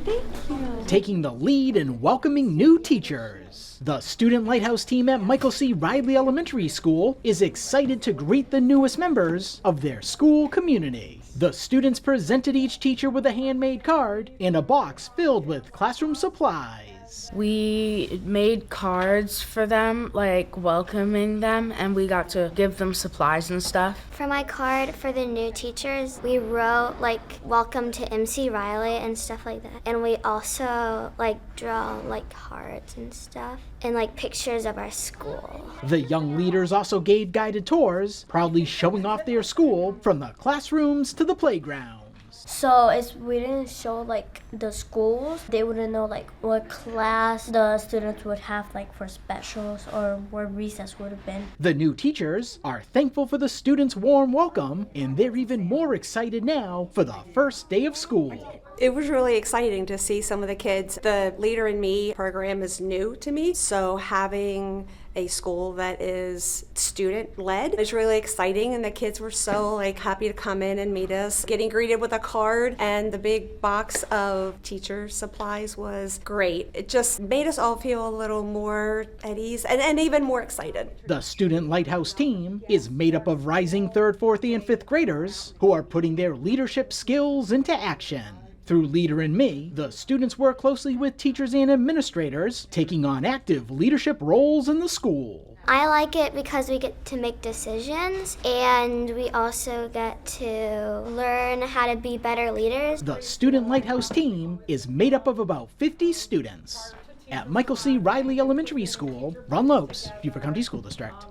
Thank you. Taking the lead in welcoming new teachers. The Student Lighthouse Team at Michael C. Riley Elementary School is excited to greet the newest members of their school community. The students presented each teacher with a handmade card and a box filled with classroom supplies. We made cards for them, like welcoming them, and we got to give them supplies and stuff. For my card for the new teachers, we wrote like welcome to MC Riley and stuff like that. And we also like draw like hearts and stuff and like pictures of our school. The young leaders also gave guided tours, proudly showing off their school from the classrooms to the playground. So if we didn't show like the schools, they wouldn't know like what class the students would have like for specials or where recess would have been. The new teachers are thankful for the students' warm welcome, and they're even more excited now for the first day of school. It was really exciting to see some of the kids. The Leader in Me program is new to me, so having a school that is student-led is really exciting, and the kids were so happy to come in and meet us. Getting greeted with a card and the big box of teacher supplies was great. It just made us all feel a little more at ease and even more excited. The Student Lighthouse Team is made up of rising 3rd, 4th, and 5th graders who are putting their leadership skills into action. Through Leader in Me, the students work closely with teachers and administrators, taking on active leadership roles in the school. I like it because we get to make decisions and we also get to learn how to be better leaders. The Student Lighthouse Team is made up of about 50 students. At Michael C. Riley Elementary School, Ron Lopes, Beaufort County School District.